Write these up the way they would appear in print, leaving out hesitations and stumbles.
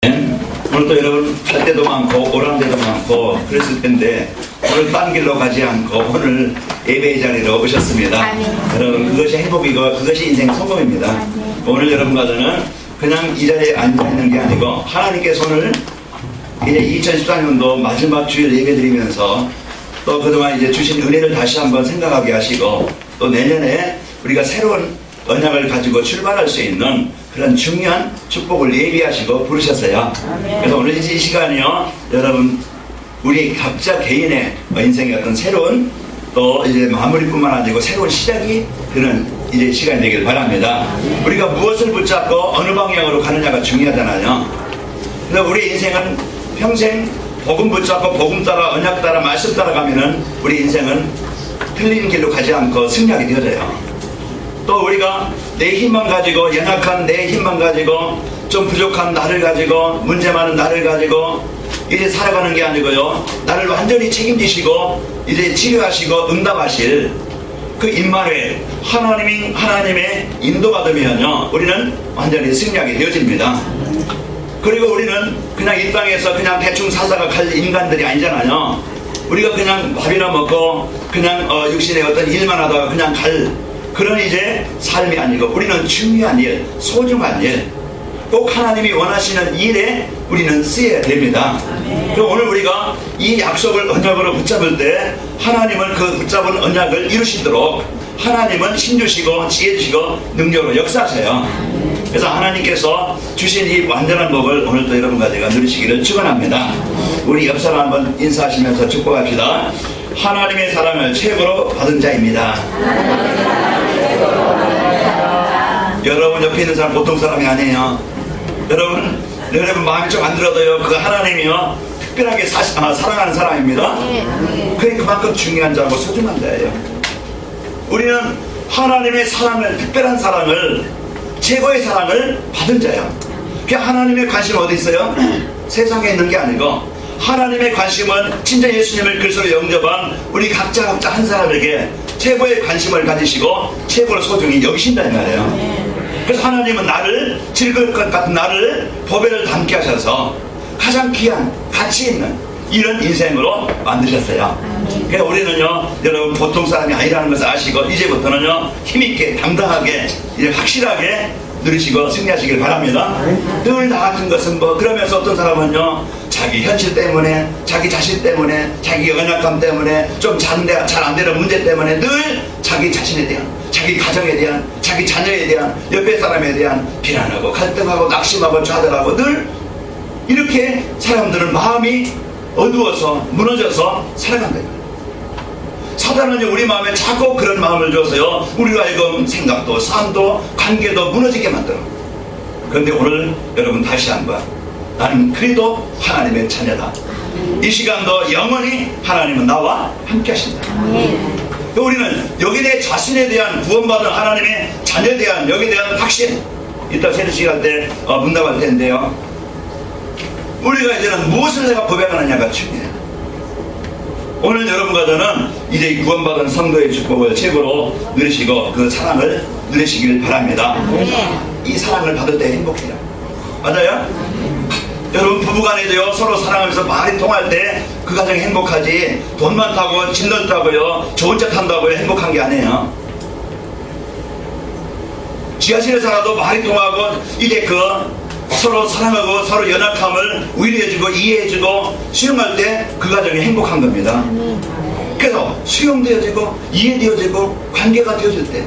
오늘 또 여러분 갈 때도 많고 오란 데도 많고 그랬을 텐데 오늘 딴 길로 가지 않고 오늘 예배의 자리로 오셨습니다. 여러분 그것이 행복이고 그것이 인생 성공입니다. 오늘 여러분과 저는 그냥 이 자리에 앉아있는 게 아니고 하나님께서 오늘 이제 2014년도 마지막 주일 예배 드리면서 또 그동안 이제 주신 은혜를 다시 한번 생각하게 하시고 또 내년에 우리가 새로운 언약을 가지고 출발할 수 있는 그런 중요한 축복을 예비하시고 부르셨어요. 그래서 오늘 이 시간이요, 여러분 우리 각자 개인의 인생의 어떤 새로운 또 이제 마무리뿐만 아니고 새로운 시작이 되는 이제 시간이 되길 바랍니다. 우리가 무엇을 붙잡고 어느 방향으로 가느냐가 중요하잖아요. 그래서 우리 인생은 평생 복음 붙잡고 복음 따라 언약 따라 말씀 따라 가면은 우리 인생은 틀린 길로 가지 않고 승리하게 되어져요. 또 우리가 내 힘만 가지고 연약한 내 힘만 가지고 좀 부족한 나를 가지고 문제 많은 나를 가지고 이제 살아가는 게 아니고요, 나를 완전히 책임지시고 이제 치료하시고 응답하실 그 임마누엘 하나님의 인도받으면요 우리는 완전히 승리하게 되어집니다. 그리고 우리는 그냥 이 땅에서 그냥 대충 살다가 갈 인간들이 아니잖아요. 우리가 그냥 밥이나 먹고 그냥 육신의 어떤 일만 하다가 그냥 갈 그런 이제 삶이 아니고 우리는 중요한 일, 소중한 일, 꼭 하나님이 원하시는 일에 우리는 쓰여야 됩니다. 그럼 오늘 우리가 이 약속을 언약으로 붙잡을 때 하나님은 그 붙잡은 언약을 이루시도록 하나님은 힘주시고 지혜 주시고 능력으로 역사하세요. 그래서 하나님께서 주신 이 완전한 복을 오늘도 여러분과 제가 누리시기를 축원합니다. 우리 옆 사람 한번 인사하시면서 축복합시다. 하나님의 사랑을 최고로 받은 자입니다. 여러분 옆에 있는 사람 보통 사람이 아니에요. 여러분 마음이 좀 안 들어도요, 그 하나님이요 특별하게 사랑하는 사람입니다. 그게 그만큼 중요한 자고 소중한 자예요. 우리는 하나님의 사랑을, 특별한 사랑을, 최고의 사랑을 받은 자예요. 그 하나님의 관심은 어디 있어요? 세상에 있는 게 아니고 하나님의 관심은 진짜 예수님을 그리스도로 영접한 우리 각자 한 사람에게 최고의 관심을 가지시고 최고로 소중히 여기신다 이 말이에요. 그래서 하나님은 나를 즐거울 것 같은 나를 보배를 담게 하셔서 가장 귀한 가치 있는 이런 인생으로 만드셨어요. 그래서 우리는요 여러분 보통 사람이 아니라는 것을 아시고 이제부터는요 힘있게 당당하게 이제 확실하게 누리시고 승리하시길 바랍니다. 늘 나 같은 것은 뭐 그러면서 어떤 사람은요 자기 현실 때문에 자기 자신 때문에 자기 연약함 때문에 좀 잘 안 되는 문제 때문에 늘 자기 자신에 대한 자기 가정에 대한 자기 자녀에 대한 옆에 사람에 대한 비난하고 갈등하고 낙심하고 좌절하고 늘 이렇게 사람들은 마음이 어두워서 무너져서 살아간다. 사단은 우리 마음에 자꾸 그런 마음을 줘서요 우리가 하여금 생각도 삶도 관계도 무너지게 만들어. 그런데 오늘 여러분 다시 한번 나는 그래도 하나님의 자녀다. 이 시간도 영원히 하나님은 나와 함께 하신다. 우리는 여기에 대해 자신에 대한 구원받은 하나님의 자녀에 대한 여기에 대한 확신, 이따 세례 시간 때 문답할 텐데요, 우리가 이제는 무엇을 내가 고백하느냐가 중요해요. 오늘 여러분과 저는 이제 구원받은 성도의 축복을 최고로 누리시고 그 사랑을 누리시길 바랍니다. 이 사랑을 받을 때 행복해요. 맞아요? 여러분 부부간에도요 서로 사랑하면서 말이 통할 때 그 가정이 행복하지, 돈 많다고 집 넓다고요 좋은 차 탄다고요 행복한 게 아니에요. 지하실에 살아도 말이 통하고 이제 그 서로 사랑하고 서로 연약함을 위로해주고 이해해주고 수용할 때 그 가정이 행복한 겁니다. 그래서 수용되어지고 이해되어지고 관계가 되어질 때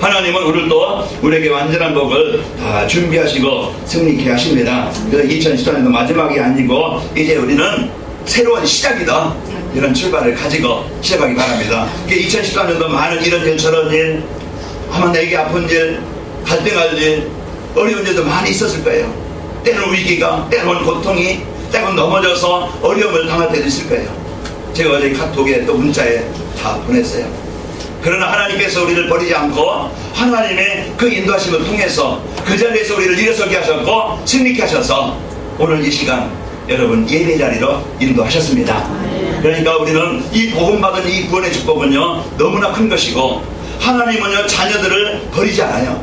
하나님은 오늘도 우리에게 완전한 복을 다 준비하시고 승리케 하십니다. 그래서 2014년도 마지막이 아니고 이제 우리는 새로운 시작이다, 이런 출발을 가지고 시작하기 바랍니다. 2014년도 많은 이런 일 저런 일, 아마 내게 아픈 일, 갈등할 일, 어려운 일도 많이 있었을 거예요. 때로는 위기가, 때로는 고통이, 때로는 넘어져서 어려움을 당할 때도 있을 거예요. 제가 어제 카톡에 또 문자에 다 보냈어요. 그러나 하나님께서 우리를 버리지 않고 하나님의 그 인도하심을 통해서 그 자리에서 우리를 일어서게 하셨고 승리케 하셔서 오늘 이 시간 여러분 예배 자리로 인도하셨습니다. 그러니까 우리는 이 복음받은 이 구원의 축복은요 너무나 큰 것이고 하나님은요 자녀들을 버리지 않아요.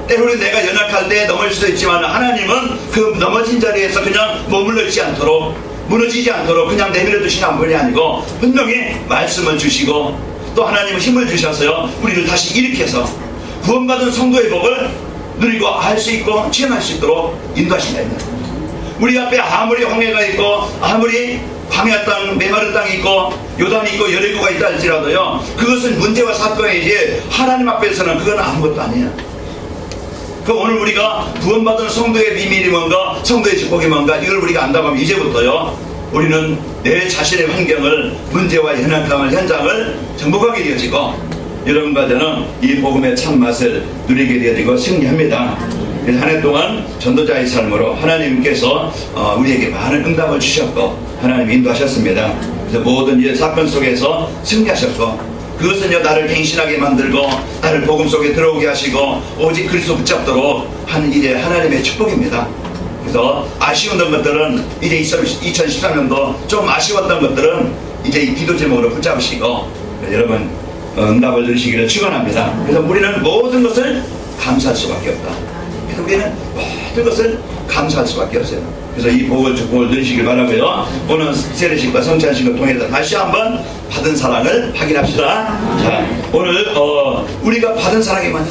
때로는 내가 연약할 때 넘어질 수도 있지만 하나님은 그 넘어진 자리에서 그냥 머물러 있지 않도록, 무너지지 않도록 그냥 내버려 두시는 분이 아니고 분명히 말씀을 주시고 또 하나님은 힘을 주셔서요 우리를 다시 일으켜서 구원받은 성도의 복을 누리고 알 수 있고 체험할 수 있도록 인도하신다. 우리 앞에 아무리 홍해가 있고 아무리 광야 땅, 메마른 땅이 있고 요단이 있고 여리고가 있다 할지라도요 그것은 문제와 사건이지 하나님 앞에서는 그건 아무것도 아니에요. 그 오늘 우리가 구원받은 성도의 비밀이 뭔가, 성도의 축복이 뭔가, 이걸 우리가 안다고 하면 이제부터요 우리는 내 자신의 환경을, 문제와 연약함을, 현장을 정복하게 되어지고 여러분과 저는 이 복음의 참맛을 누리게 되어지고 승리합니다. 그래서 한 해 동안 전도자의 삶으로 하나님께서 우리에게 많은 응답을 주셨고 하나님 인도하셨습니다. 그래서 모든 이 사건 속에서 승리하셨고 그것은요 나를 갱신하게 만들고 나를 복음 속에 들어오게 하시고 오직 그리스도 붙잡도록 하는 이제 하나님의 축복입니다. 그래서 아쉬운 것들은 이제 2013년도 좀 아쉬웠던 것들은 이제 이 기도 제목으로 붙잡으시고 여러분 응답을 누리시기를 축원합니다. 그래서 우리는 모든 것을 감사할 수밖에 없다. 그래서 우리는 모든 것을 감사할 수밖에 없어요. 그래서 이 복을 축복을 누리시길 바라고요. 오늘 세례식과 성찬식을 통해서 다시 한번 받은 사랑을 확인합시다. 자, 오늘 우리가 받은 사랑이 뭐냐?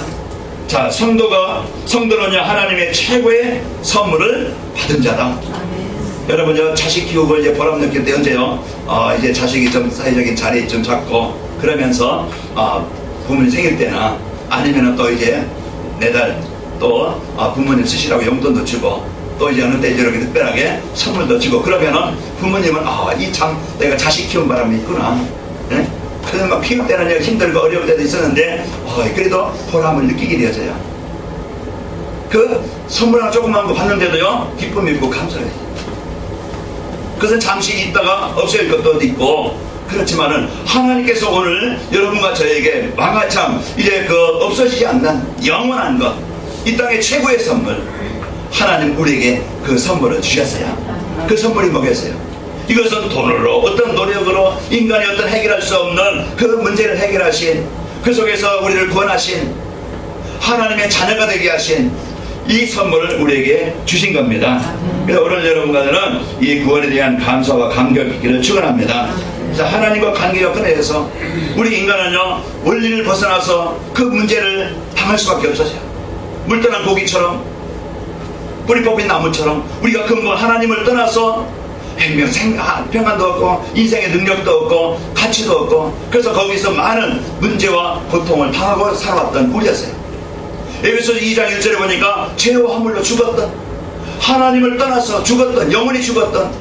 자, 성도는요 하나님의 최고의 선물을 받은 자다. 여러분요 자식 키우고 이제 보람 느낄 때 언제요? 이제 자식이 좀 사회적인 자리에 좀 잡고 그러면서 부모님 생일 때나 아니면은 또 이제 매달 또 부모님 쓰시라고 용돈도 주고 또 이제 어느 때 이렇게 특별하게 선물도 주고 그러면은 부모님은 이 참 내가 자식 키운 바람이 있구나. 네? 그래서 막 키울 때는 힘들고 어려울 때도 있었는데 그래도 보람을 느끼게 되어져요. 그 선물 하나 조그만 거 받는데도요 기쁨이 있고 감사해요. 그것은 잠시 있다가 없어질 것도 있고 그렇지만은 하나님께서 오늘 여러분과 저에게 망하참 이제 없어지지 않는 영원한 것, 이 땅의 최고의 선물 하나님 우리에게 그 선물을 주셨어요. 그 선물이 뭐겠어요? 이것은 돈으로 어떤 노력으로 인간이 어떤 해결할 수 없는 그 문제를 해결하신 그 속에서 우리를 구원하신 하나님의 자녀가 되게 하신 이 선물을 우리에게 주신 겁니다. 그래서 오늘 여러분과 저는 이 구원에 대한 감사와 감격 있기를 축원합니다. 하나님과 관계가 끊어져서 우리 인간은요 원리를 벗어나서 그 문제를 당할 수밖에 없어요. 물떠난 고기처럼 뿌리 뽑힌 나무처럼 우리가 근본 하나님을 떠나서 평안도 없고 인생의 능력도 없고 가치도 없고 그래서 거기서 많은 문제와 고통을 당하고 살아왔던 우리였어요. 에베소 2장 1절에 보니까 죄와 화물로 죽었던, 하나님을 떠나서 죽었던, 영원히 죽었던,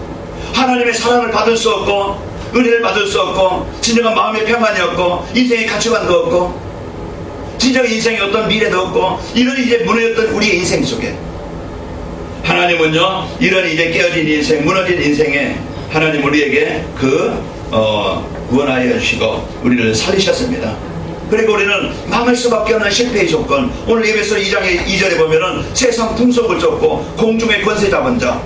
하나님의 사랑을 받을 수 없고 은혜를 받을 수 없고 진정한 마음의 평안이 없고 인생의 가치관도 없고 진정한 인생의 어떤 미래도 없고 이런 이제 무너졌던 우리의 인생 속에 하나님은요 이런 이제 깨어진 인생, 무너진 인생에 하나님 우리에게 구원하여 주시고 우리를 살리셨습니다. 그리고 우리는 망할 수밖에 없는 실패의 조건, 오늘 에베소 2장의 2절에 보면은 세상 풍속을 쫓고 공중의 권세 잡은 자,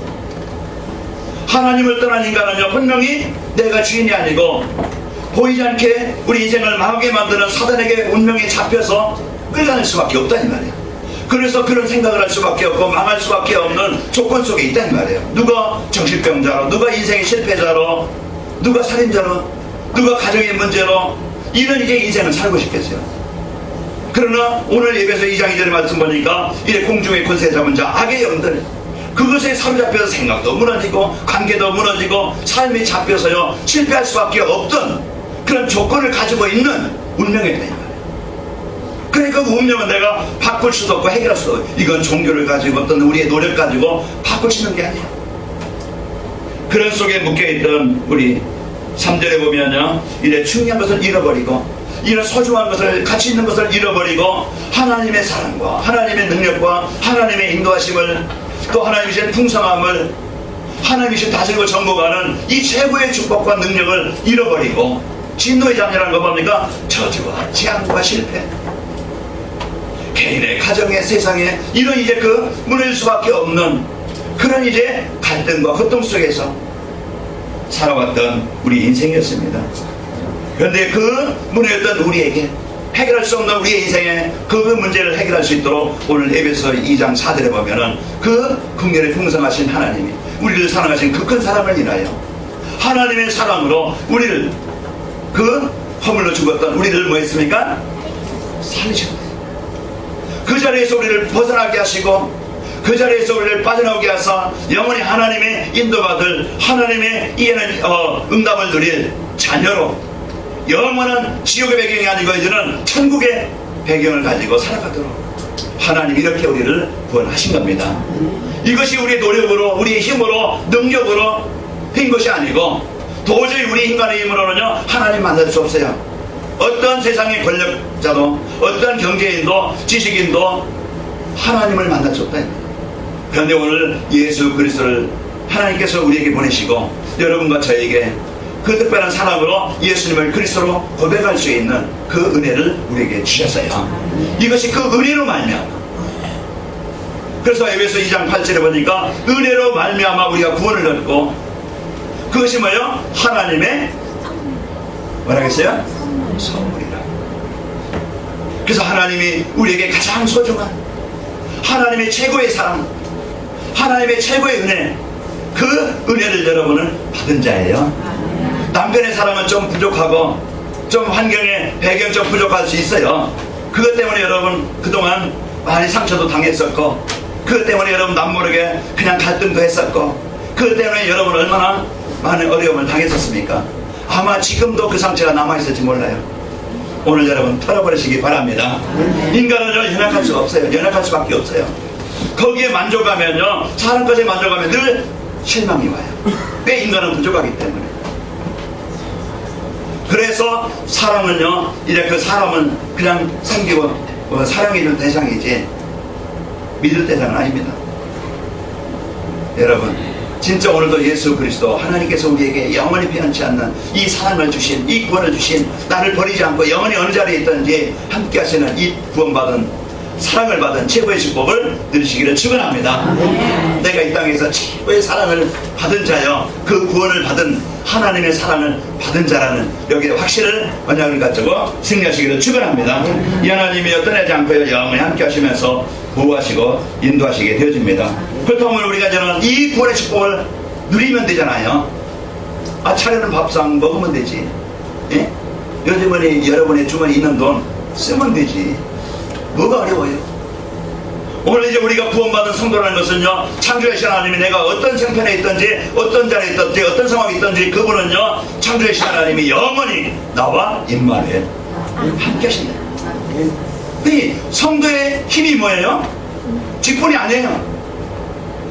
하나님을 떠난 인간은요 분명히 내가 주인이 아니고 보이지 않게 우리 인생을 망하게 만드는 사단에게 운명에 잡혀서 끌려갈 수밖에 없다는 말이에요. 그래서 그런 생각을 할 수밖에 없고 망할 수밖에 없는 조건 속에 있다는 말이에요. 누가 정신병자로, 누가 인생의 실패자로, 누가 살인자로, 누가 가정의 문제로 이런 이제 인생을 살고 싶겠어요. 그러나 오늘 예배에서 2장 2절의 말씀 보니까 이제 공중의 권세 잡은 자, 악의 영들, 그것에 사로잡혀서 생각도 무너지고 관계도 무너지고 삶이 잡혀서요 실패할 수밖에 없던 그런 조건을 가지고 있는 운명이 있다. 그러니까 그 운명은 내가 바꿀 수도 없고 해결할 수도 없고, 이건 종교를 가지고 어떤 우리의 노력 가지고 바꿀 수 있는 게 아니에요. 그런 속에 묶여있던 우리 3절에 보면요 이래 중요한 것을 잃어버리고 이런 소중한 것을, 가치 있는 것을 잃어버리고 하나님의 사랑과 하나님의 능력과 하나님의 인도하심을 또 하나님이신 풍성함을, 하나님이신 다스리고 정복하는 이 최고의 축복과 능력을 잃어버리고 진노의 자녀라는 거 뭡니까? 저주와 재앙과 실패, 개인의 가정의 세상에 이런 이제 무너질 수밖에 없는 그런 이제 갈등과 고통 속에서 살아왔던 우리 인생이었습니다. 그런데 그 무너졌던 우리에게 해결할 수 없는 우리의 인생에 그 문제를 해결할 수 있도록 오늘 에베소 2장 4절에 보면은 그 긍휼에 풍성하신 하나님이 우리를 사랑하신 그 큰 사랑을 인하여 하나님의 사랑으로 우리를 그 허물로 죽었던 우리를 뭐 했습니까? 살리셨다. 그 자리에서 우리를 벗어나게 하시고 그 자리에서 우리를 빠져나오게 하사 영원히 하나님의 인도받을 하나님의 이해는 응답을 누릴 자녀로 영원한 지옥의 배경이 아니고 이제는 천국의 배경을 가지고 살아가도록 하나님 이렇게 우리를 구원하신 겁니다. 이것이 우리의 노력으로 우리의 힘으로 능력으로 된 것이 아니고 도저히 우리 인간의 힘으로는요 하나님 만날 수 없어요. 어떤 세상의 권력자도 어떤 경제인도 지식인도 하나님을 만날 수 없다. 그런데 오늘 예수 그리스도를 하나님께서 우리에게 보내시고 여러분과 저에게 그 특별한 사랑으로 예수님을 그리스도로 고백할 수 있는 그 은혜를 우리에게 주셨어요. 이것이 그 은혜로 말미암아. 그래서 에베소 2장 8절에 보니까 은혜로 말미암아 우리가 구원을 얻고 그것이 뭐예요? 하나님의 뭐라겠어요? 선물이라. 그래서 하나님이 우리에게 가장 소중한 하나님의 최고의 사랑, 하나님의 최고의 은혜, 그 은혜를 여러분은 받은 자예요. 남편의 사랑은 좀 부족하고 좀 환경의 배경 좀 부족할 수 있어요. 그것 때문에 여러분 그동안 많이 상처도 당했었고 그것 때문에 여러분 남모르게 그냥 갈등도 했었고 그것 때문에 여러분 얼마나 많은 어려움을 당했었습니까? 아마 지금도 그 상처가 남아있을지 몰라요. 오늘 여러분 털어버리시기 바랍니다. 인간은 연약할 수가 없어요. 연약할 수밖에 없어요. 거기에 만족하면요 사람 것에 만족하면 늘 실망이 와요. 왜? 인간은 부족하기 때문에. 그래서 사랑은요 이제 그 사람은 그냥 생기고 사랑해줄 대상이지 믿을 대상은 아닙니다. 여러분 진짜 오늘도 예수 그리스도 하나님께서 우리에게 영원히 변치 않는 이 사랑을 주신 이 구원을 주신 나를 버리지 않고 영원히 어느 자리에 있든지 함께 하시는 이 구원받은 사랑을 받은 최고의 축복을 누리시기를 축원합니다. 내가 이 땅에서 최고의 사랑을 받은 자여 그 구원을 받은 하나님의 사랑을 받은 자라는 여기에 확신을 언약을 가지고 승리하시기를 축원합니다. 이 하나님이 떠나지 않고 영원히 함께 하시면서 보호하시고 인도하시게 되어집니다. 그렇다면 우리가 저는 이 구원의 축복을 누리면 되잖아요. 차려는 밥상 먹으면 되지. 예? 요즘은 여러분의 주머니에 있는 돈 쓰면 되지. 뭐가 어려워요? 오늘 이제 우리가 구원받은 성도라는 것은요 창조하신 하나님이 내가 어떤 형편에 있든지 어떤 자리에 있든지 어떤 상황에 있든지 그분은요 창조하신 하나님이 영원히 나와 임마누엘 함께 하신다. 이 성도의 힘이 뭐예요? 직분이 아니에요.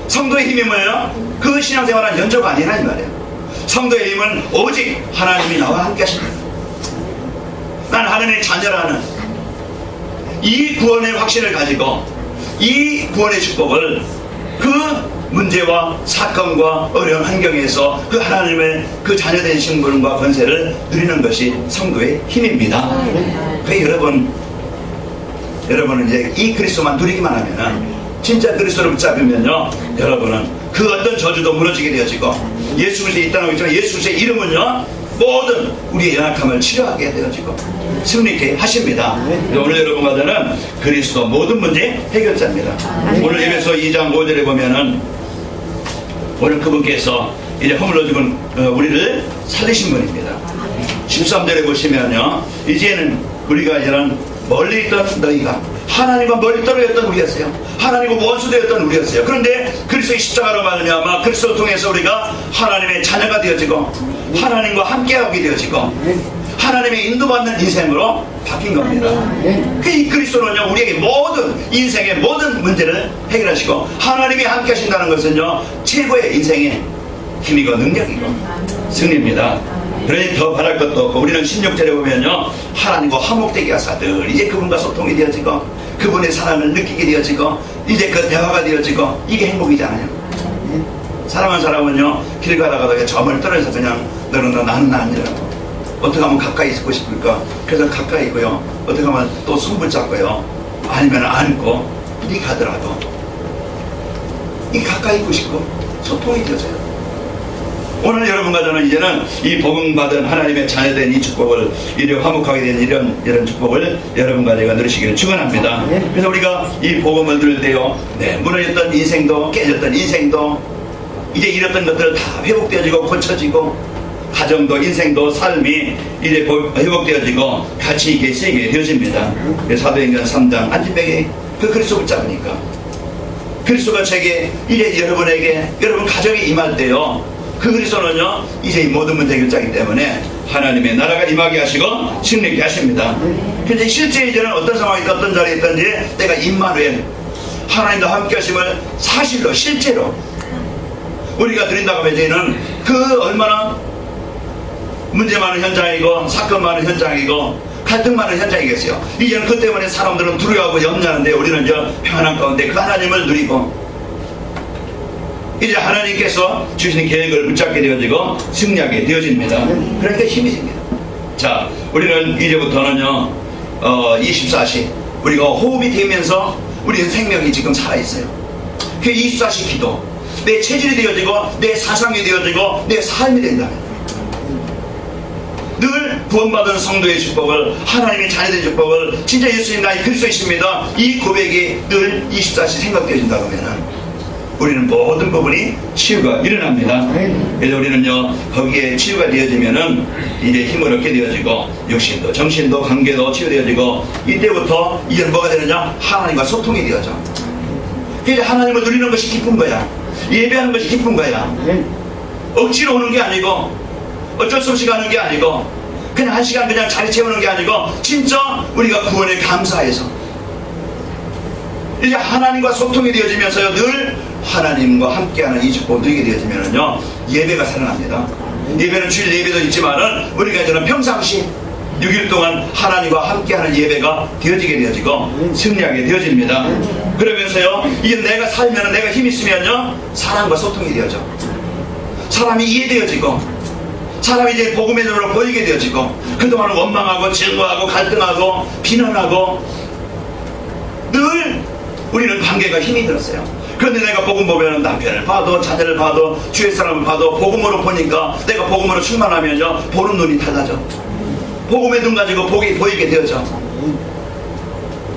성도의 힘이 뭐예요? 그 신앙생활은 연조가 아니라 이 말이에요. 성도의 힘은 오직 하나님이 나와 함께 하신다. 난 하나님의 자녀라는 이 구원의 확신을 가지고 이 구원의 축복을 그 문제와 사건과 어려운 환경에서 그 하나님의 그 자녀된 신분과 권세를 누리는 것이 성도의 힘입니다. 그 여러분은 이제 이 그리스도만 누리기만 하면은 진짜 그리스도를 붙잡으면요 여러분은 그 어떤 저주도 무너지게 되어지고 예수 그리스도의 이 땅에 있지만 예수 그리스도의 이름은요 모든 우리의 연약함을 치료하게 되어지고 승리케 하십니다. 오늘 여러분과 저는 그리스도 모든 문제 해결자입니다. 오늘 에베소 2장 5절에 보면은 오늘 그분께서 이제 허물로 죽은 우리를 살리신 분입니다. 13절에 보시면요 이제는 우리가 이제는 멀리 있던 너희가 하나님과 멀리 떨어졌던 우리였어요. 하나님과 원수되었던 우리였어요. 그런데 그리스도의 십자가로 말미암아 그리스도를 통해서 우리가 하나님의 자녀가 되어지고 하나님과 함께하게 되어지고 하나님의 인도받는 인생으로 바뀐 겁니다. 이 그리스도는요 우리에게 모든 인생의 모든 문제를 해결하시고 하나님이 함께 하신다는 것은요 최고의 인생의 힘이고 능력이고 승리입니다. 그러니 더 바랄 것도 없고 우리는 16절에 보면요 하나님과 화목되게 하사 늘 이제 그분과 소통이 되어지고 그분의 사랑을 느끼게 되어지고 이제 그 대화가 되어지고 이게 행복이잖아요. 사랑하는 사람은요 길 가다가도 점을 떨어져서 그냥 너는 너 나는 나 아니라고 어떻게 하면 가까이 있고 싶을까 그래서 가까이 있고요 어떻게 하면 또 손 붙잡고요 아니면 안고 이렇게 가더라도 이 가까이 있고 싶고 소통이 되어져요. 오늘 여러분과 저는 이제는 이 복음 받은 하나님의 자녀된 이 축복을, 이제 화목하게 된 이런 축복을 여러분과 제가 누리시기를 축원합니다. 그래서 우리가 이 복음을 들을 때요, 무너졌던 인생도, 깨졌던 인생도, 이제 잃었던 것들 다 회복되어지고 고쳐지고, 가정도 인생도 삶이 이제 회복되어지고 가치 있게 쓰이게 되어집니다. 사도행전 3장 안진뱅이 그 그리스도 붙잡으니까 그리스도가 제게 이제 여러분에게, 여러분 가정에 임할 때요, 그 그리스도는요 이제 이 모든 문제 해결자이기 때문에 하나님의 나라가 임하게 하시고 승리케 하십니다. 근데 실제 이제는 어떤 상황이든 어떤 자리에 있든지 내가 임마누엘, 하나님과 함께 하심을 사실로 실제로 우리가 드린다고 하면 이제는 그 얼마나 문제 많은 현장이고 사건 많은 현장이고 갈등 많은 현장이겠어요. 이제는 그 때문에 사람들은 두려워하고 염려하는데 우리는 이제 평안한 가운데 그 하나님을 누리고 이제 하나님께서 주시는 계획을 붙잡게 되어지고 승리하게 되어집니다. 그러니까 힘이 생겨요. 자, 우리는 이제부터는요 24시 우리가 호흡이 되면서 우리는 생명이 지금 살아있어요. 그 24시 기도, 내 체질이 되어지고 내 사상이 되어지고 내 삶이 된다면 늘 구원받은 성도의 축복을, 하나님의 자녀된 축복을, 진짜 예수님 나의 그리스도이십니다, 이 고백이 늘 24시 생각되어진다고 하면은 우리는 모든 부분이 치유가 일어납니다. 그래서 우리는요 거기에 치유가 되어지면은 이제 힘을 얻게 되어지고 육신도 정신도 관계도 치유되어지고 이때부터 이제 뭐가 되느냐, 하나님과 소통이 되어져. 그래서 하나님을 누리는 것이 기쁜 거야. 예배하는 것이 기쁜 거야. 억지로 오는 게 아니고 어쩔 수 없이 가는 게 아니고 그냥 한 시간 그냥 자리 채우는 게 아니고 진짜 우리가 구원에 감사해서 이제 하나님과 소통이 되어지면서요 늘 하나님과 함께하는 이 축복을 누리게 되어지면은요 예배가 살아납니다. 예배는 주일 예배도 있지만은 우리가 이제는 평상시 6일 동안 하나님과 함께하는 예배가 되어지게 되어지고 승리하게 되어집니다. 그러면서요 이제 내가 살면은, 내가 힘 있으면요 사람과 소통이 되어져. 사람이 이해되어지고 사람이 이제 복음의 눈으로 보이게 되어지고 그동안은 원망하고 증오하고 갈등하고 비난하고 늘 우리는 관계가 힘이 들었어요. 그런데 내가 복음 보면 남편을 봐도 자녀를 봐도 주위 사람을 봐도 복음으로 보니까 내가 복음으로 충만하면요 보는 눈이 달라져. 복음의 눈 가지고 복이 보이게 되어져.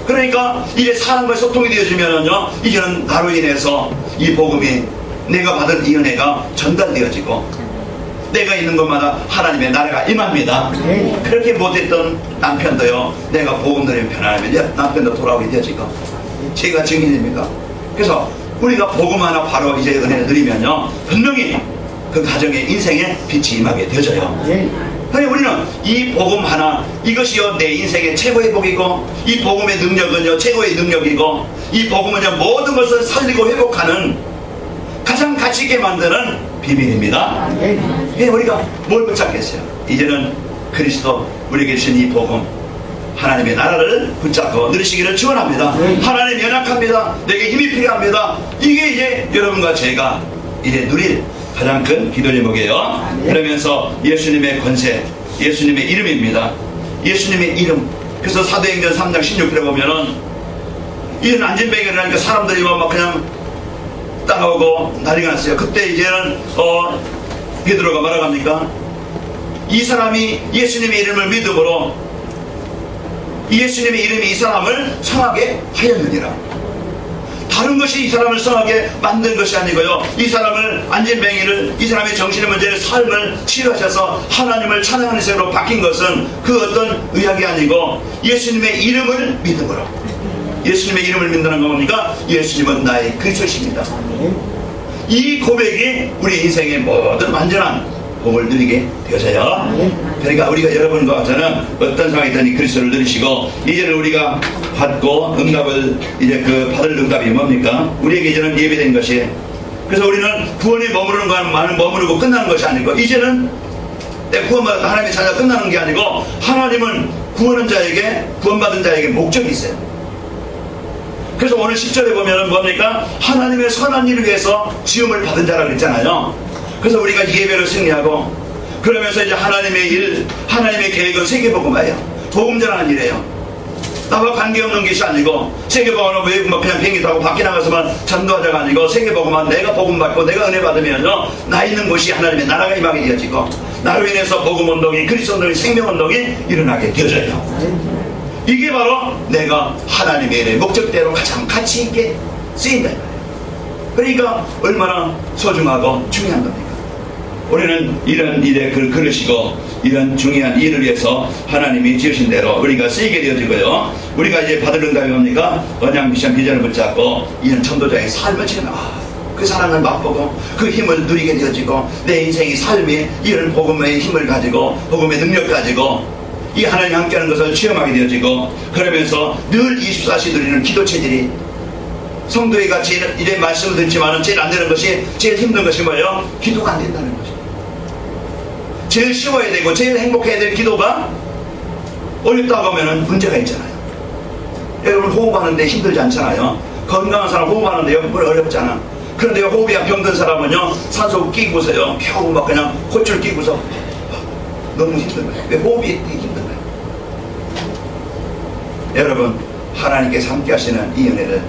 그러니까 이제 사람과의 소통이 되어지면은요 이제는 나로 인해서 이 복음이, 내가 받은 이 은혜가 전달되어지고 내가 있는 곳마다 하나님의 나라가 임합니다. 그렇게 못했던 남편도요 내가 복음 들으면 편안하면 남편도 돌아오게 되어지고 제가 증인입니까? 그래서 우리가 복음 하나 바로 이제 은혜를 누리면요 분명히 그 가정의 인생에 빛이 임하게 되어져요. 그러니 우리는 이 복음 하나, 이것이요 내 인생의 최고의 복이고 이 복음의 능력은요 최고의 능력이고 이 복음은요 모든 것을 살리고 회복하는 가장 가치 있게 만드는 비밀입니다. 우리가 뭘 붙잡겠어요? 이제는 그리스도 우리에게 주신 이 복음, 하나님의 나라를 붙잡고 누리시기를 축원합니다. 하나님 연약합니다. 내게 힘이 필요합니다. 이게 이제 여러분과 제가 이제 누릴 가장 큰 기도 제목이에요. 그러면서 예수님의 권세, 예수님의 이름입니다. 예수님의 이름. 그래서 사도행전 3장 16절에 보면은 이런 안진뱅이를 하니까 사람들이 막 그냥 따라오고 난리가 났어요. 그때 이제는 베드로가 뭐라고 합니까? 이 사람이 예수님의 이름을 믿음으로 예수님의 이름이 이 사람을 성하게 하였느니라. 다른 것이 이 사람을 성하게 만든 것이 아니고요 이 사람을, 안진뱅이를, 이 사람의 정신의 문제를, 삶을 치유하셔서 하나님을 찬양하는 세로 바뀐 것은 그 어떤 의학이 아니고 예수님의 이름을 믿음으로. 예수님의 이름을 믿는 거 보니까 예수님은 나의 그리스도십니다. 이 고백이 우리 인생의 모든 완전한 복을 누리게 되어져요. 그러니까 우리가 여러분과 저는 어떤 상황이든 그리스도를 누리시고 이제는 우리가 받고 응답을 이제 그 받을 응답이 뭡니까? 우리에게 이제는 예비된 것이. 그래서 우리는 구원에 머무르는 것만은 머무르고 끝나는 것이 아니고 이제는 내 구원받은 하나님의 자녀가 끝나는 게 아니고 하나님은 구원한 자에게, 구원받은 자에게 목적이 있어요. 그래서 오늘 10절에 보면은 뭡니까? 하나님의 선한 일을 위해서 지음을 받은 자라고 했잖아요. 그래서 우리가 예배를 승리하고 그러면서 이제 하나님의 일, 하나님의 계획은 세계복음화예요. 복음 전하는 일이에요. 나와 관계없는 것이 아니고 세계복음은 외국 뭐 그냥 비행기 타고 밖에 나가서만 전도하자가 아니고 세계복음은 내가 복음 받고 내가 은혜 받으면요 나 있는 곳이 하나님의 나라가 임하게 되어지고 나로 인해서 복음운동이 그리스도운동이 생명운동이 일어나게 되어져요. 이게 바로 내가 하나님의 일의 목적대로 가장 가치 있게 쓰인다. 그러니까 얼마나 소중하고 중요한 겁니까? 우리는 이런 일에 그러시고 이런 중요한 일을 위해서 하나님이 지으신 대로 우리가 쓰이게 되어지고요. 우리가 이제 받을 응답이 뭡니까? 언약 미션 비전을 붙잡고 이런 전도자의 삶을 지내면 그 사랑을 맛보고 그 힘을 누리게 되어지고 내 인생의 삶이 이런 복음의 힘을 가지고 복음의 능력 가지고 이 하나님 함께하는 것을 체험하게 되어지고 그러면서 늘 24시 누리는 기도 체질이 성도회가 제일 이래 말씀을 듣지만은 제일 안 되는 것이 제일 힘든 것이 뭐예요? 기도가 안 된다는 거죠. 제일 쉬워야 되고 제일 행복해야 될 기도가 어렵다고 하면은 문제가 있잖아요. 여러분 호흡하는데 힘들지 않잖아요. 건강한 사람 호흡하는데 어렵잖아. 그런데 호흡이 병든 사람은요 산소 끼고서요 겨우 막 그냥 호줄 끼고서 너무 힘든 거예요. 왜 호흡이 힘든 거예요? 여러분 하나님께서 함께 하시는 이 은혜를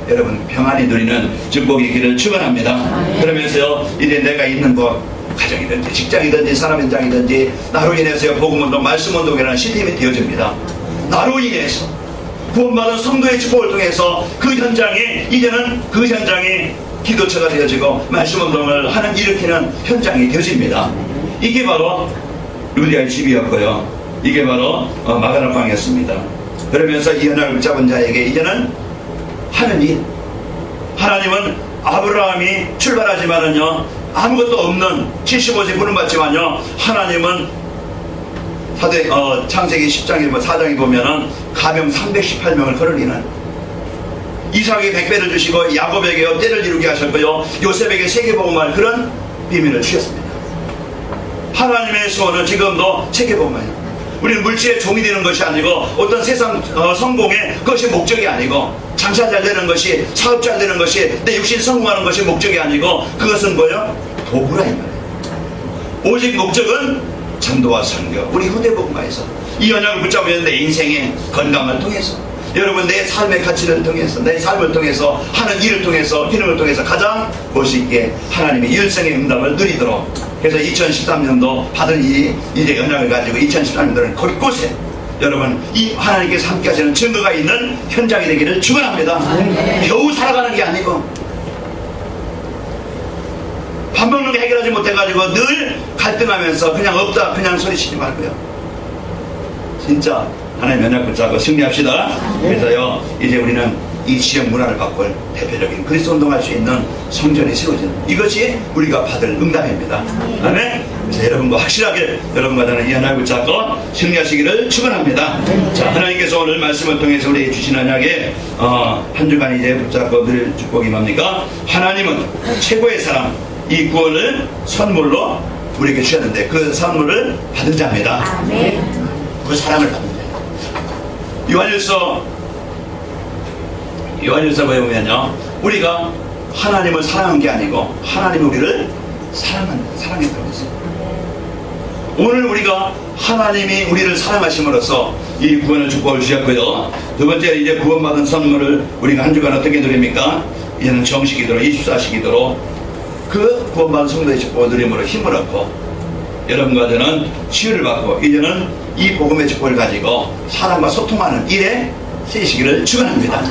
여러분 평안히 누리는 축복의 길을 축원합니다. 그러면서요 이제 내가 있는 곳 가정이든지 직장이든지 사람 현장이든지 나로 인해서 복음운동 말씀운동이라는 시스템이 되어집니다. 나로 인해서 구원받은 성도의 축복을 통해서 그 현장이 이제는 그 현장이 기도처가 되어지고 말씀운동을 하는 일으키는 현장이 되어집니다. 이게 바로 루디아의 집이었고요. 이게 바로 마가다방이었습니다. 그러면서 이 언약을 붙잡은 자에게 이제는 하는 일, 하나님은 아브라함이 출발하지만은요 아무것도 없는 75세 부름받지만요 하나님은 창세기 10장에 4장에 보면은 가명 318명을 거느리는 이삭에게 100배를 주시고 야곱에게 때를 이루게 하셨고요 요셉에게 세계복음할 그런 비밀을 주셨습니다. 하나님의 소원은 지금도 세계복음이에요. 우리는 물질의 종이 되는 것이 아니고 어떤 세상 성공의 그것이 목적이 아니고 장사 잘 되는 것이 사업 잘 되는 것이 내 육신 성공하는 것이 목적이 아니고 그것은 뭐예요? 도구라 이 말이에요. 오직 목적은 전도와 선교 우리 후대복음화에서 이 언약을 붙잡으면 내 인생의 건강을 통해서 여러분 내 삶의 가치를 통해서 내 삶을 통해서 하는 일을 통해서 기능을 통해서 가장 멋있게 하나님의 일생의 응답을 누리도록 그래서 2013년도 받은 이제 언약을 가지고 2013년도는 곳곳에 여러분 이 하나님께서 함께 하시는 증거가 있는 현장이 되기를 축원합니다. 겨우 살아가는 게 아니고 밥 먹는 게 해결하지 못해가지고 늘 갈등하면서 그냥 없다 그냥 소리치지 말고요. 진짜 하나님 언약 붙잡고 승리합시다. 그래서요 이제 우리는 이 지역 문화를 바꿀 대표적인 그리스도 운동할 수 있는 성전이 세워지는 이것이 우리가 받을 응답입니다. 아멘. 그래서 여러분과 확실하게 여러분과 나는 이 언약을 붙잡고 승리하시기를 축원합니다. 자 하나님께서 오늘 말씀을 통해서 우리에게 주신 언약에 한 주간 이제 붙잡고 누릴 축복이 뭡니까? 하나님은 최고의 사랑 이 구원을 선물로 우리에게 주셨는데 그 선물을 받은 자입니다. 아멘. 그 사랑을 받은 자예요. 요한일서에 보면요 우리가 하나님을 사랑한 게 아니고 하나님이 우리를 사랑했다고 했어요. 오늘 우리가 하나님이 우리를 사랑하심으로써 이 구원의 축복을 주셨고요. 두 번째 이제 구원받은 선물을 우리가 한 주간 어떻게 누립니까? 이제는 정식기도로 24시 기도로 그 구원받은 성도의 축복을 누림으로 힘을 얻고 여러분과 저는 치유를 받고 이제는 이 복음의 축복을 가지고 사람과 소통하는 일에 쓰이시기를 축원합니다.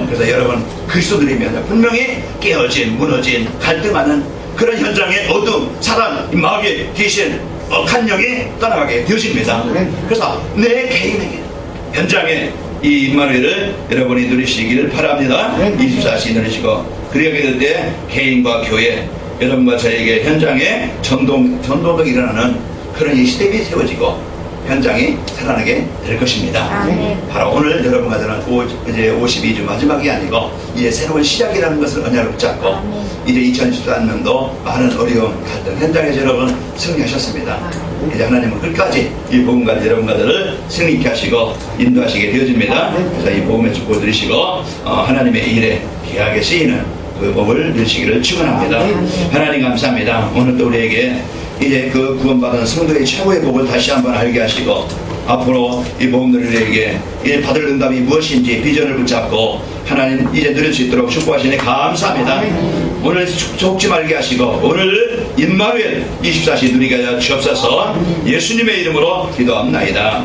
그래서 여러분 그리스도들이면 분명히 깨어진 무너진 갈등하는 그런 현장의 어둠 사람 마귀 귀신 악한 영이 떠나가게 되어집니다. 그래서 내 개인에게 현장에 이 임마누엘을 여러분이 누리시기를 바랍니다. 24시 누리시고 그렇게 될 때 개인과 교회 여러분과 저에게 현장에 전도가 일어나는 그런 이 시대가 세워지고 현장이 살아나게 될 것입니다. 바로 오늘 여러분과 저는 이제 52주 마지막이 아니고 이제 새로운 시작이라는 것을 언약을 붙잡고 이제 2014년도 많은 어려움 갈등 현장에서 여러분 승리하셨습니다. 이제 하나님은 끝까지 이 복음과 여러분과들을 승리케 하시고 인도하시게 되어집니다. 그래서 이 복음의 축복을 누리시고 하나님의 일에 귀하게 쓰이는 그 복을 누리시기를 축원합니다. 하나님 감사합니다. 오늘 또 우리에게 이제 그 구원받은 성도의 최고의 복을 다시 한번 알게 하시고 앞으로 이 보험들에게 이 받을 응답이 무엇인지 비전을 붙잡고 하나님 이제 누릴 수 있도록 축복하시니 감사합니다. 오늘 속지 말게 하시고 오늘 임마누엘 24시 누리게 하여 주옵소서. 예수님의 이름으로 기도합나이다.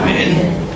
아멘.